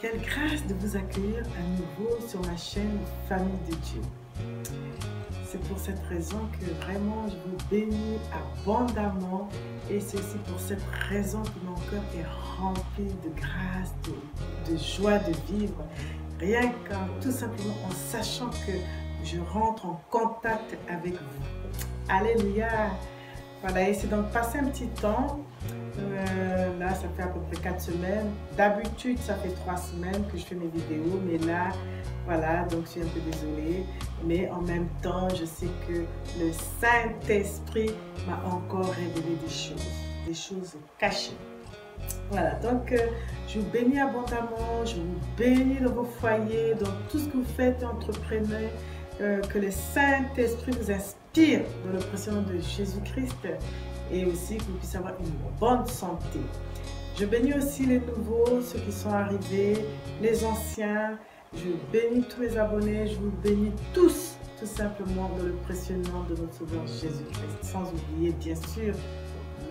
Quelle grâce de vous accueillir à nouveau sur ma chaîne Famille de Dieu. C'est pour cette raison que vraiment je vous bénis abondamment et c'est aussi pour cette raison que mon cœur est rempli de grâce, de joie de vivre. Rien qu'en tout simplement en sachant que je rentre en contact avec vous. Alléluia! Voilà, et c'est donc passé un petit temps. Là, ça fait à peu près 4 semaines. D'habitude, ça fait 3 semaines que je fais mes vidéos, mais là, voilà, donc je suis un peu désolée. Mais en même temps, je sais que le Saint-Esprit m'a encore révélé des choses cachées. Voilà, donc je vous bénis abondamment, je vous bénis dans vos foyers, dans tout ce que vous faites et entreprenez. Que le Saint-Esprit vous inspire dans le précieux nom de Jésus-Christ et aussi que vous puissiez avoir une bonne santé. Je bénis aussi les nouveaux, ceux qui sont arrivés, les anciens. Je bénis tous les abonnés, je vous bénis tous, tout simplement dans le précieux nom de notre Sauveur Jésus-Christ. Sans oublier, bien sûr,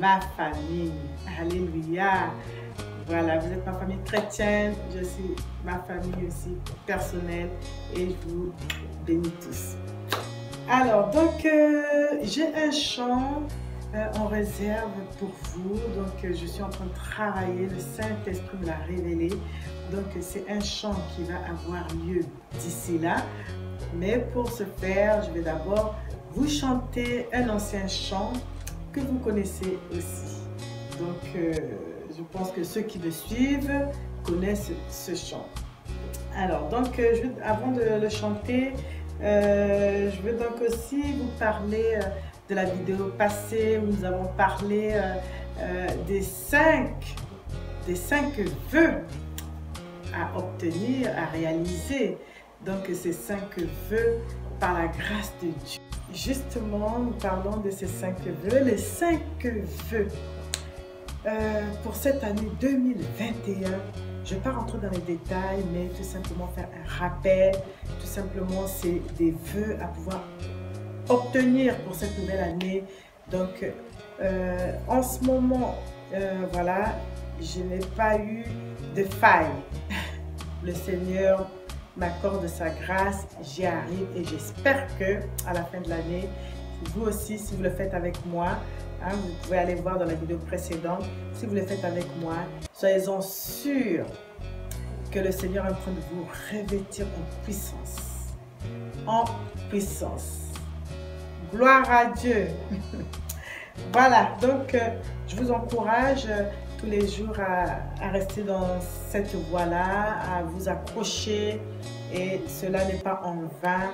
ma famille. Alléluia. Voilà, vous êtes ma famille chrétienne, je suis ma famille aussi personnelle et je vous bénis tous. Alors, donc, j'ai un chant en réserve pour vous. Donc, je suis en train de travailler, le Saint-Esprit me l'a révélé. Donc, c'est un chant qui va avoir lieu d'ici là. Mais pour ce faire, je vais d'abord vous chanter un ancien chant que vous connaissez aussi. Donc, je pense que ceux qui me suivent connaissent ce chant. Alors, donc, avant de le chanter, je veux donc aussi vous parler de la vidéo passée où nous avons parlé des 5 vœux à obtenir, à réaliser. Donc, ces 5 vœux par la grâce de Dieu. Justement, nous parlons de ces 5 vœux, les 5 vœux. Pour cette année 2021, je ne vais pas rentrer dans les détails, mais tout simplement faire un rappel. Tout simplement, c'est des vœux à pouvoir obtenir pour cette nouvelle année. Donc, en ce moment, voilà, je n'ai pas eu de faille. Le Seigneur m'accorde sa grâce, j'y arrive et j'espère que à la fin de l'année, vous aussi, si vous le faites avec moi, hein, vous pouvez aller voir dans la vidéo précédente, si vous le faites avec moi, soyez-en sûrs que le Seigneur est en train de vous revêtir en puissance. En puissance. Gloire à Dieu. Voilà, donc je vous encourage tous les jours à rester dans cette voie-là, à vous accrocher et cela n'est pas en vain.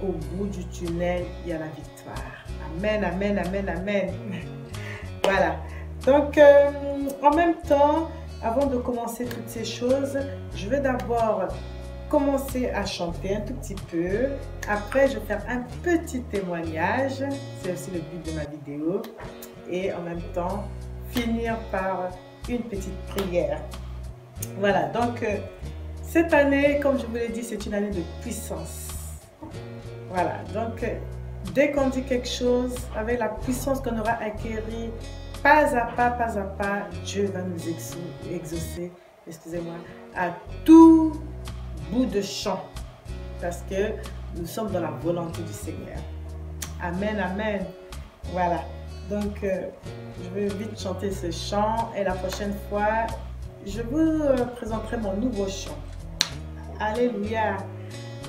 Au bout du tunnel, il y a la victoire. Amen, amen, amen, amen. Voilà. Donc, en même temps, avant de commencer toutes ces choses, je vais d'abord commencer à chanter un tout petit peu. Après, je vais faire un petit témoignage. C'est aussi le but de ma vidéo. Et en même temps, finir par une petite prière. Voilà. Donc, cette année, comme je vous l'ai dit, c'est une année de puissance. Voilà, donc dès qu'on dit quelque chose, avec la puissance qu'on aura acquérie, pas à pas, Dieu va nous exaucer, excusez-moi, à tout bout de champ, parce que nous sommes dans la volonté du Seigneur. Amen, amen. Voilà, donc je vais vite chanter ce chant et la prochaine fois, je vous présenterai mon nouveau chant. Alléluia.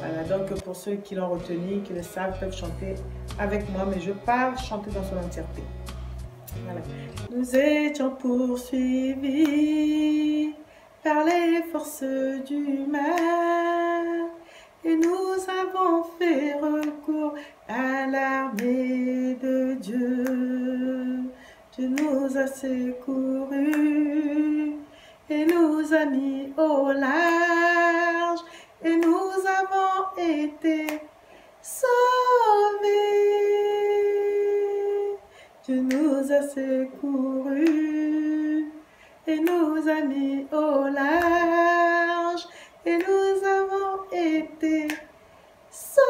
Voilà, donc pour ceux qui l'ont retenu, qui le savent, peuvent chanter avec moi, mais je ne vais pas chanter dans son entièreté. Voilà. Nous étions poursuivis par les forces du mal et nous avons fait recours à l'armée de Dieu. Dieu nous a secourus et nous a mis au large. Et nous avons été sauvés. Dieu nous a secourus et nous a mis au large. Et nous avons été sauvés.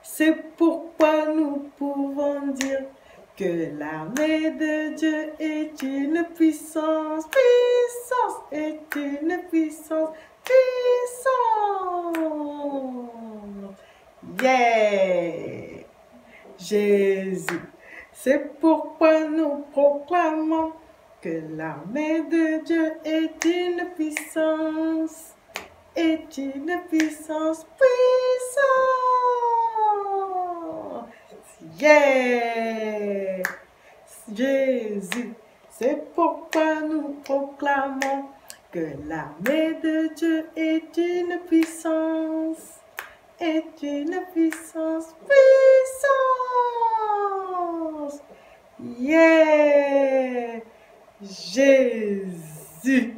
C'est pourquoi nous pouvons dire Que l'armée de Dieu est une puissance, puissance est une puissance, puissance. Yeah! Jésus, c'est pourquoi nous proclamons que l'armée de Dieu est une puissance, puissance. Yeah! Jésus, c'est pourquoi nous proclamons que l'armée de Dieu est une puissance, puissance. Yeah! Jésus!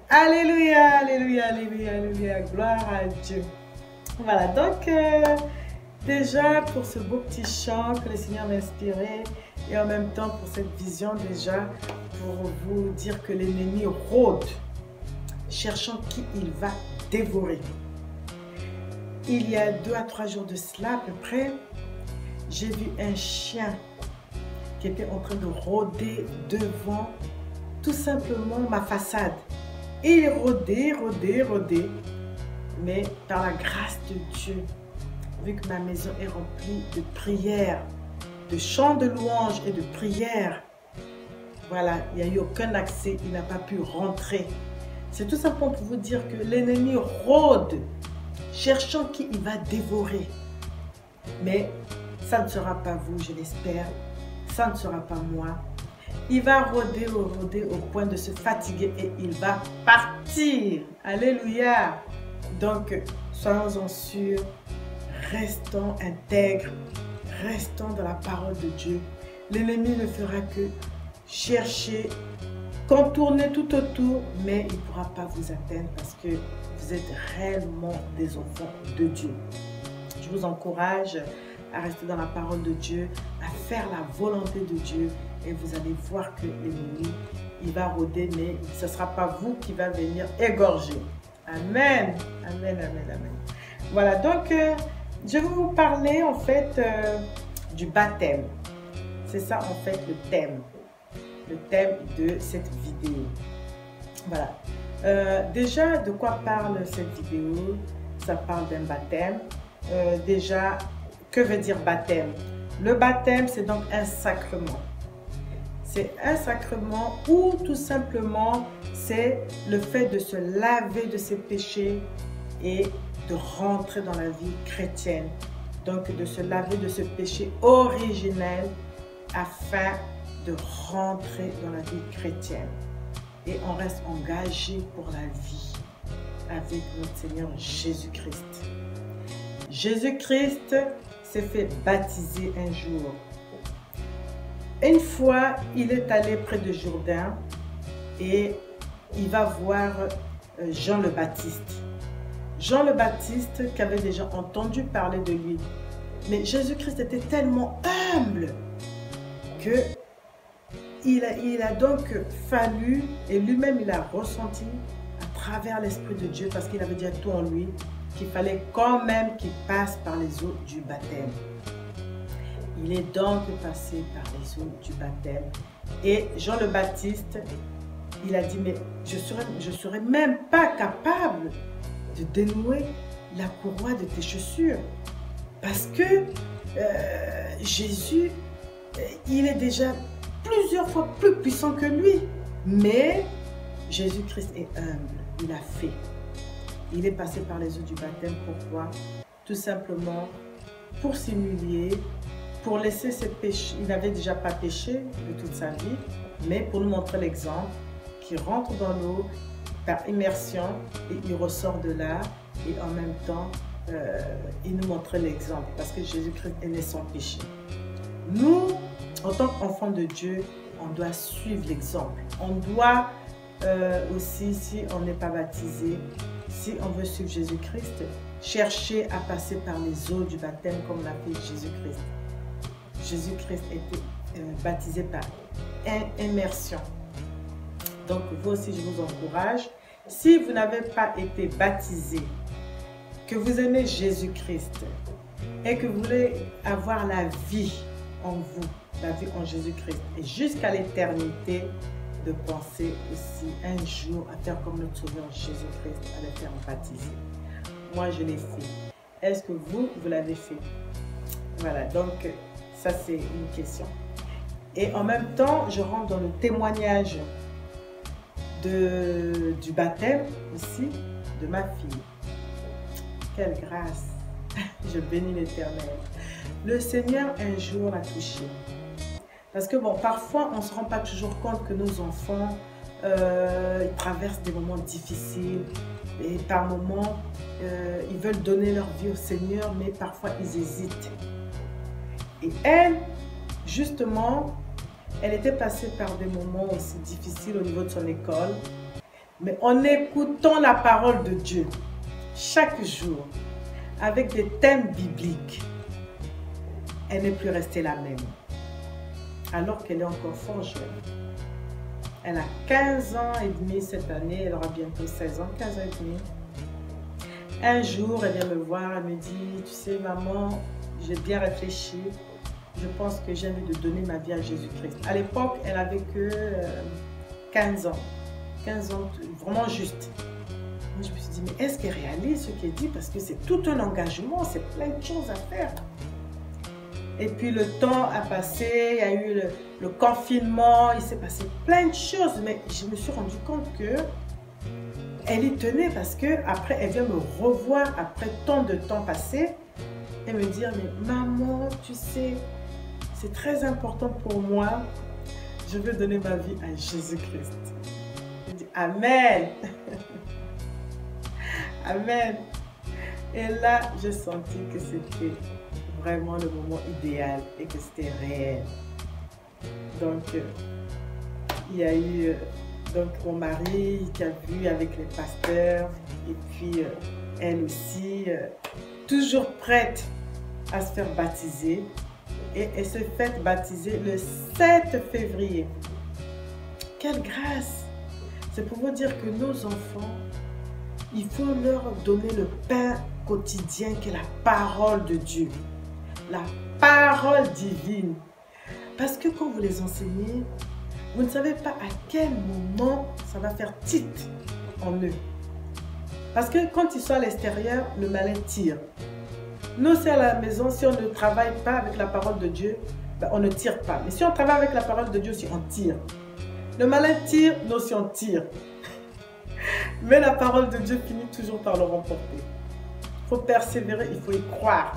Alléluia, alléluia, alléluia, alléluia, gloire à Dieu. Voilà, donc déjà pour ce beau petit chant que le Seigneur m'a inspiré et en même temps pour cette vision déjà pour vous dire que l'ennemi rôde, cherchant qui il va dévorer. Il y a 2 à 3 jours de cela à peu près, j'ai vu un chien qui était en train de rôder devant tout simplement ma façade. Et il rôdait, mais par la grâce de Dieu, vu que ma maison est remplie de prières, de chants de louanges et de prières, voilà, il n'y a eu aucun accès, il n'a pas pu rentrer. C'est tout simplement pour vous dire que l'ennemi rôde, cherchant qui il va dévorer. Mais ça ne sera pas vous, je l'espère, ça ne sera pas moi. Il va rôder au point de se fatiguer et il va partir. Alléluia. Donc, soyons-en sûrs, restons intègres, restons dans la parole de Dieu. L'ennemi ne fera que chercher, contourner tout autour, mais il ne pourra pas vous atteindre parce que vous êtes réellement des enfants de Dieu. Je vous encourage à rester dans la parole de Dieu, à faire la volonté de Dieu et vous allez voir que l'ennemi, il va rôder, mais ce ne sera pas vous qui va venir égorger. Amen, amen, amen, amen. Voilà, donc je vais vous parler en fait du baptême. C'est ça en fait le thème de cette vidéo. Voilà. Déjà, de quoi parle cette vidéo? Ça parle d'un baptême. Déjà, que veut dire baptême? Le baptême, c'est donc un sacrement. C'est un sacrement ou tout simplement, c'est le fait de se laver de ses péchés et de rentrer dans la vie chrétienne. Donc, de se laver de ce péché originel afin de rentrer dans la vie chrétienne. Et on reste engagé pour la vie avec notre Seigneur Jésus-Christ. Jésus-Christ s'est fait baptiser un jour. Une fois, il est allé près de Jourdain et il va voir Jean le Baptiste. Jean le Baptiste qui avait déjà entendu parler de lui. Mais Jésus-Christ était tellement humble que il a donc fallu, et lui-même il a ressenti à travers l'Esprit de Dieu, parce qu'il avait déjà tout en lui, qu'il fallait quand même qu'il passe par les eaux du baptême. Il est donc passé par les eaux du baptême. Et Jean le Baptiste, il a dit, mais je serais même pas capable de dénouer la courroie de tes chaussures. Parce que Jésus, il est déjà plusieurs fois plus puissant que lui. Mais Jésus-Christ est humble, il a fait. Il est passé par les eaux du baptême. Pourquoi? Tout simplement pour s'humilier, pour laisser ses péchés. Il n'avait déjà pas péché de toute sa vie, mais pour nous montrer l'exemple, qu'il rentre dans l'eau par immersion et il ressort de là. Et en même temps, il nous montrait l'exemple parce que Jésus-Christ est né sans péché. Nous, en tant qu'enfants de Dieu, on doit suivre l'exemple. On doit aussi, si on n'est pas baptisé, si on veut suivre Jésus-Christ, chercher à passer par les eaux du baptême comme l'a fait Jésus-Christ. Jésus-Christ était baptisé par immersion. Donc, vous aussi, je vous encourage. Si vous n'avez pas été baptisé, que vous aimez Jésus-Christ et que vous voulez avoir la vie, en vous, la vie en Jésus-Christ. Et jusqu'à l'éternité, de penser aussi un jour à faire comme notre Sauveur Jésus-Christ, à le faire baptiser. Moi, je l'ai fait. Est-ce que vous l'avez fait? Voilà, donc ça c'est une question. Et en même temps, je rentre dans le témoignage du baptême aussi de ma fille. Quelle grâce! Je bénis l'Éternel. Le Seigneur un jour l'a touché. Parce que bon, parfois on ne se rend pas toujours compte que nos enfants ils traversent des moments difficiles et par moments ils veulent donner leur vie au Seigneur, mais parfois ils hésitent. Et elle, justement, elle était passée par des moments aussi difficiles au niveau de son école, mais en écoutant la parole de Dieu chaque jour avec des thèmes bibliques, elle n'est plus restée la même. Alors qu'elle est encore fort jeune. Elle a 15 ans et demi cette année, elle aura bientôt 16 ans, 15 ans et demi. Un jour, elle vient me voir, elle me dit, tu sais maman, j'ai bien réfléchi, je pense que j'ai envie de donner ma vie à Jésus-Christ. À l'époque, elle avait que 15 ans, vraiment juste. Moi, je me suis dit, mais est-ce qu'elle réalise ce qu'elle dit? Parce que c'est tout un engagement, c'est plein de choses à faire. Et puis le temps a passé, il y a eu le confinement, il s'est passé plein de choses. Mais je me suis rendu compte que elle y tenait parce que après elle vient me revoir après tant de temps passé et me dire, mais maman, tu sais, c'est très important pour moi. Je veux donner ma vie à Jésus-Christ. Je dis, Amen. Amen. Et là, j'ai senti que c'était vraiment le moment idéal et que c'était réel. Donc, il y a eu donc mon mari qui a vu avec les pasteurs et puis elle aussi, toujours prête à se faire baptiser. Et elle se fait baptiser le 7 février. Quelle grâce! C'est pour vous dire que nos enfants, il faut leur donner le pain quotidien qui est la parole de Dieu. La parole divine. Parce que quand vous les enseignez, vous ne savez pas à quel moment ça va faire titre en eux. Parce que quand ils sont à l'extérieur, le malin tire. Nous, c'est à la maison, si on ne travaille pas avec la parole de Dieu, ben, on ne tire pas. Mais si on travaille avec la parole de Dieu, si on tire. Le malin tire, nous aussi on tire. Mais la parole de Dieu finit toujours par le remporter. Il faut persévérer, il faut y croire.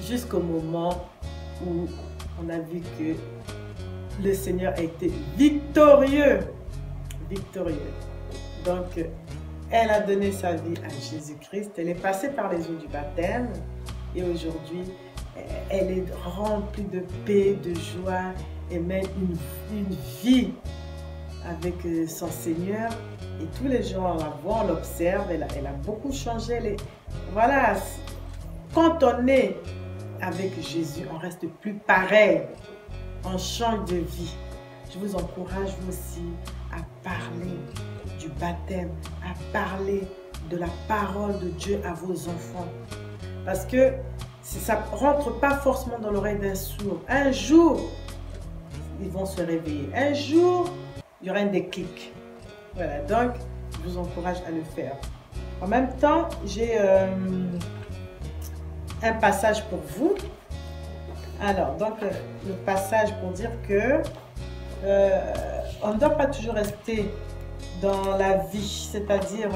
Jusqu'au moment où on a vu que le Seigneur a été victorieux. Victorieux. Donc, elle a donné sa vie à Jésus-Christ. Elle est passée par les eaux du baptême. Et aujourd'hui, elle est remplie de paix, de joie et mène une vie avec son Seigneur. Et tous les jours, on la voit, on l'observe. Elle a beaucoup changé. Voilà. Quand on est avec Jésus, on reste plus pareil. On change de vie. Je vous encourage vous aussi à parler du baptême, à parler de la parole de Dieu à vos enfants. Parce que ça ne rentre pas forcément dans l'oreille d'un sourd. Un jour, ils vont se réveiller. Un jour, il y aura un déclic. Voilà, donc, je vous encourage à le faire. En même temps, j'ai un passage pour vous. Alors, donc, le passage pour dire que on ne doit pas toujours rester dans la vie, c'est-à-dire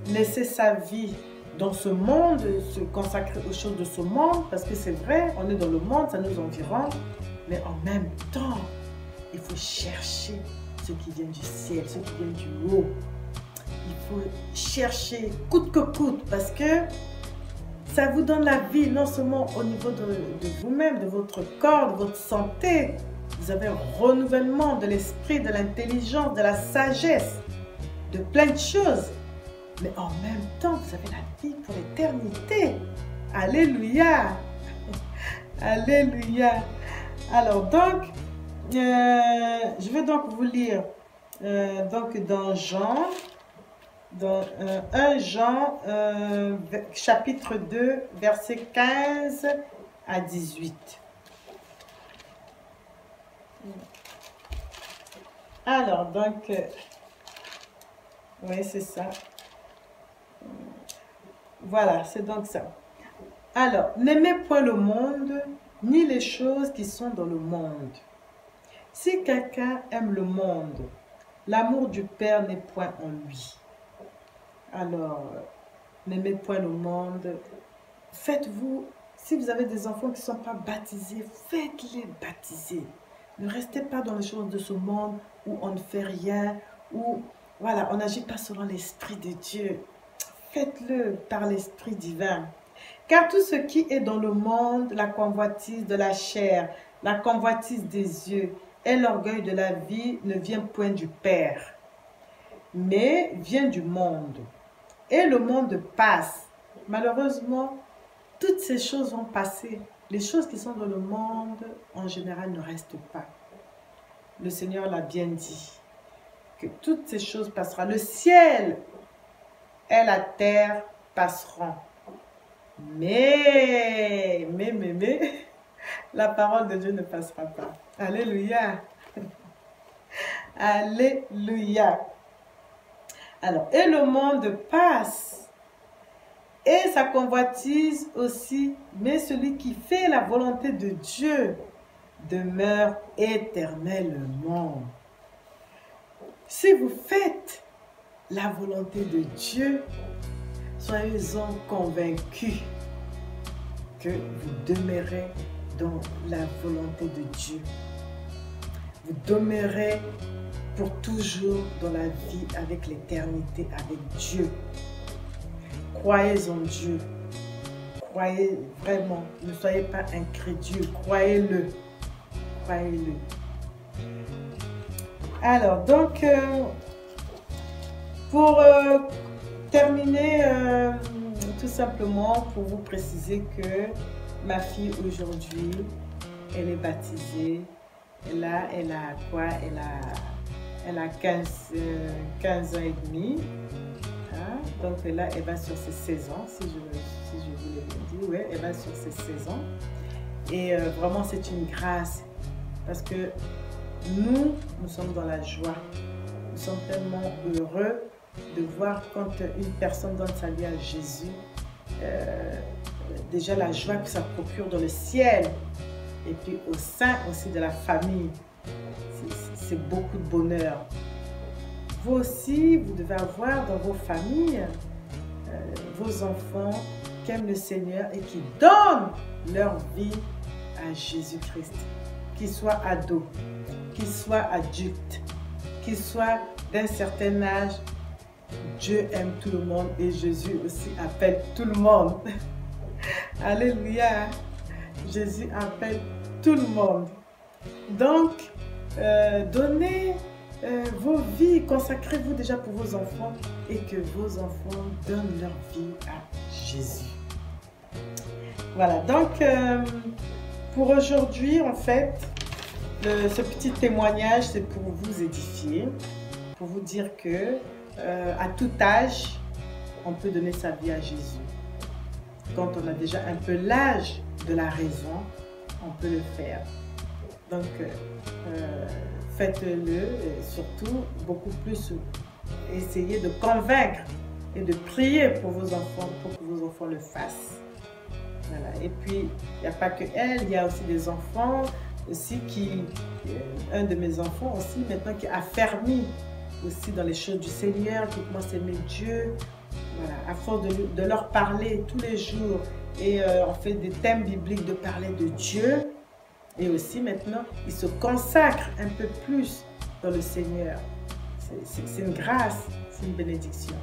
laisser sa vie dans ce monde, se consacrer aux choses de ce monde, parce que c'est vrai, on est dans le monde, ça nous environne, mais en même temps, il faut chercher ce qui vient du ciel, ce qui vient du haut. Il faut chercher coûte que coûte, parce que ça vous donne la vie, non seulement au niveau de vous-même, de votre corps, de votre santé. Vous avez un renouvellement de l'esprit, de l'intelligence, de la sagesse, de plein de choses. Mais en même temps, vous avez la vie pour l'éternité. Alléluia. Alléluia. Alors donc, je vais donc vous lire donc dans Jean, dans 1 Jean, chapitre 2, versets 15 à 18. Alors, donc, oui, c'est ça. Voilà, c'est donc ça. Alors, n'aimez point le monde, ni les choses qui sont dans le monde. Si quelqu'un aime le monde, l'amour du Père n'est point en lui. Alors, n'aimez point le monde. Faites-vous, si vous avez des enfants qui ne sont pas baptisés, faites-les baptiser. Ne restez pas dans les choses de ce monde où on ne fait rien, où voilà, on n'agit pas selon l'Esprit de Dieu. Faites-le par l'Esprit divin. Car tout ce qui est dans le monde, la convoitise de la chair, la convoitise des yeux et l'orgueil de la vie ne vient point du Père, mais vient du monde. Et le monde passe. Malheureusement, toutes ces choses vont passer. Les choses qui sont dans le monde, en général, ne restent pas. Le Seigneur l'a bien dit, que toutes ces choses passeront. Le ciel et la terre passeront. Mais, la parole de Dieu ne passera pas. Alléluia. Alléluia. Alors, et le monde passe, et sa convoitise aussi, mais celui qui fait la volonté de Dieu demeure éternellement. Si vous faites la volonté de Dieu, soyez-en convaincus que vous demeurez dans la volonté de Dieu. Vous demeurez pour toujours dans la vie avec l'éternité, avec Dieu. Croyez en Dieu. Croyez vraiment. Ne soyez pas incrédule. Croyez-le. Croyez-le. Alors, donc, pour terminer, tout simplement, pour vous préciser que ma fille aujourd'hui, elle est baptisée. Elle a quoi? Elle a 15 ans et demi. Hein? Donc là, elle va sur ses 16 ans, si je vous l'ai dit. Oui, elle va sur ses 16 ans. Et vraiment, c'est une grâce. Parce que nous sommes dans la joie. Nous sommes tellement heureux de voir quand une personne donne sa vie à Jésus. Déjà, la joie que ça procure dans le ciel. Et puis au sein aussi de la famille. C'est beaucoup de bonheur. Vous aussi, vous devez avoir dans vos familles vos enfants qui aiment le Seigneur et qui donnent leur vie à Jésus-Christ. Qu'ils soient ados, qu'ils soient adultes, qu'ils soient d'un certain âge, Dieu aime tout le monde et Jésus aussi appelle tout le monde. Alléluia. Jésus appelle tout le monde. Donc, donnez vos vies, consacrez-vous déjà pour vos enfants et que vos enfants donnent leur vie à Jésus. Voilà, donc pour aujourd'hui, en fait, ce petit témoignage, c'est pour vous édifier, pour vous dire que à tout âge, on peut donner sa vie à Jésus. Quand on a déjà un peu l'âge de la raison, on peut le faire. Donc, faites-le et surtout, beaucoup plus, essayez de convaincre et de prier pour vos enfants, pour que vos enfants le fassent. Voilà. Et puis, il n'y a pas que elle, il y a aussi des enfants aussi qui, un de mes enfants aussi maintenant qui a affermi aussi dans les choses du Seigneur, qui commence à aimer Dieu. Voilà, à force de leur parler tous les jours et on fait des thèmes bibliques de parler de Dieu. Et aussi maintenant, il se consacre un peu plus dans le Seigneur. C'est une grâce, c'est une bénédiction.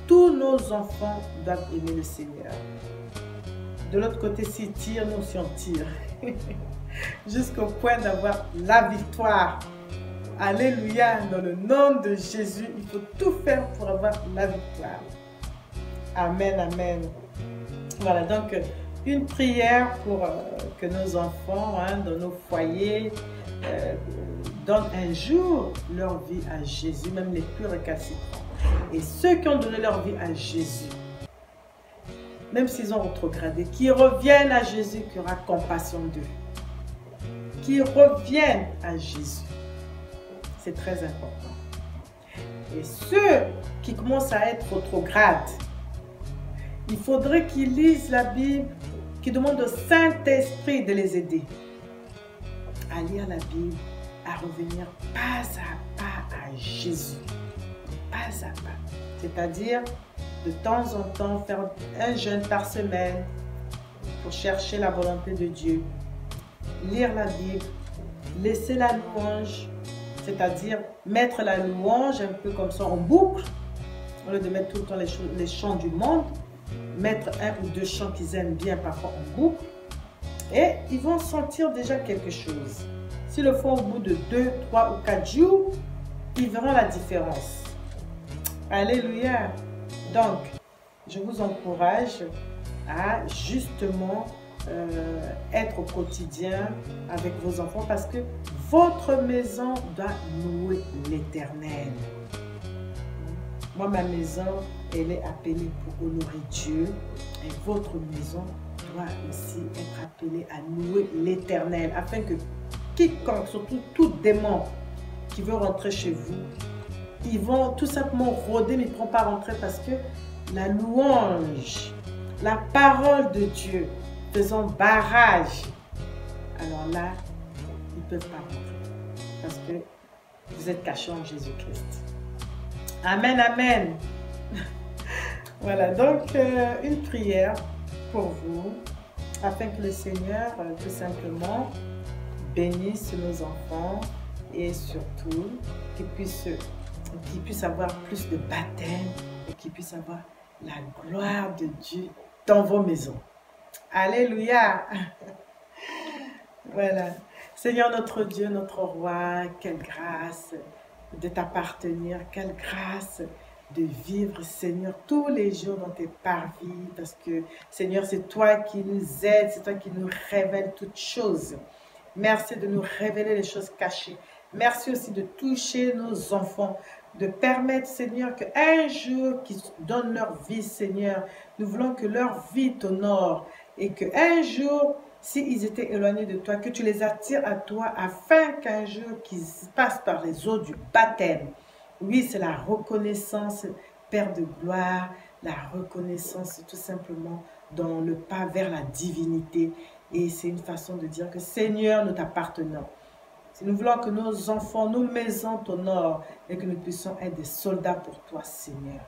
Tous nos enfants doivent aimer le Seigneur. De l'autre côté, s'ils tirent, nous aussi on tire. Jusqu'au point d'avoir la victoire. Alléluia, dans le nom de Jésus, il faut tout faire pour avoir la victoire. Amen, amen. Voilà, donc une prière pour que nos enfants, dans nos foyers, donnent un jour leur vie à Jésus, même les plus récalcitrants. Et ceux qui ont donné leur vie à Jésus, même s'ils ont rétrogradé, qui reviennent à Jésus, qui aura compassion d'eux, qui reviennent à Jésus. C'est très important. Et ceux qui commencent à être rétrogrades, il faudrait qu'ils lisent la Bible, qu'ils demandent au Saint-Esprit de les aider à lire la Bible, à revenir pas à pas à Jésus. Pas à pas. C'est-à-dire, de temps en temps, faire un jeûne par semaine pour chercher la volonté de Dieu. Lire la Bible, laisser la louange, c'est-à-dire mettre la louange un peu comme ça en boucle, au lieu de mettre tout le temps les chants du monde, mettre un ou deux chants qu'ils aiment bien parfois en boucle, et ils vont sentir déjà quelque chose. S'ils le font au bout de 2, 3 ou 4 jours, ils verront la différence. Alléluia! Donc, je vous encourage à justement être au quotidien avec vos enfants parce que votre maison doit louer l'Éternel. Moi, ma maison, elle est appelée pour honorer Dieu et votre maison doit aussi être appelée à louer l'Éternel afin que quiconque, surtout tout démon qui veut rentrer chez vous, ils vont tout simplement rôder mais ils ne pourront pas rentrer parce que la louange, la parole de Dieu faisant barrage, alors là, ils ne peuvent pas rentrer parce que vous êtes cachés en Jésus-Christ. Amen, amen. Voilà, donc une prière pour vous afin que le Seigneur, tout simplement, bénisse nos enfants et surtout qu'ils puissent avoir plus de baptême et qu'ils puissent avoir la gloire de Dieu dans vos maisons. Alléluia! Voilà. Seigneur notre Dieu, notre roi, quelle grâce de t'appartenir, quelle grâce de vivre, Seigneur, tous les jours dans tes parvis, parce que, Seigneur, c'est toi qui nous aides, c'est toi qui nous révèles toutes choses. Merci de nous révéler les choses cachées. Merci aussi de toucher nos enfants, de permettre, Seigneur, qu'un jour qu'ils donnent leur vie, Seigneur, nous voulons que leur vie t'honore et qu'un jour, s'ils étaient éloignés de toi, que tu les attires à toi afin qu'un jour qu'ils passent par les eaux du baptême. Oui, c'est la reconnaissance, Père de gloire, la reconnaissance tout simplement dans le pas vers la divinité. Et c'est une façon de dire que Seigneur, nous t'appartenons. Si nous voulons que nos enfants, nos maisons t'honorent et que nous puissions être des soldats pour toi, Seigneur.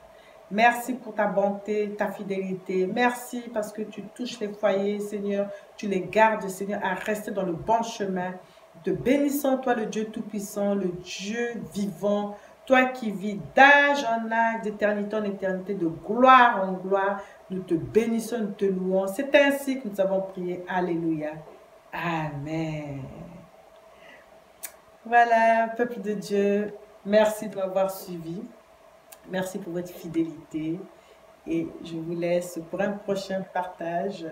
Merci pour ta bonté, ta fidélité. Merci parce que tu touches les foyers, Seigneur. Tu les gardes, Seigneur, à rester dans le bon chemin. Te bénissons, toi, le Dieu Tout-Puissant, le Dieu vivant, toi qui vis d'âge en âge, d'éternité en éternité, de gloire en gloire. Nous te bénissons, nous te louons. C'est ainsi que nous avons prié. Alléluia. Amen. Voilà, peuple de Dieu, merci de m'avoir suivi. Merci pour votre fidélité. Et je vous laisse pour un prochain partage,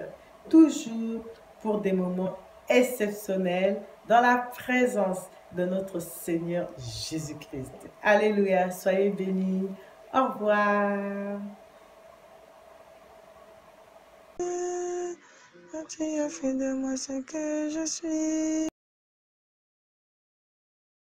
toujours pour des moments exceptionnels dans la présence de notre Seigneur Jésus-Christ. Alléluia, soyez bénis. Au revoir. Tu as fait de moi ce que je suis.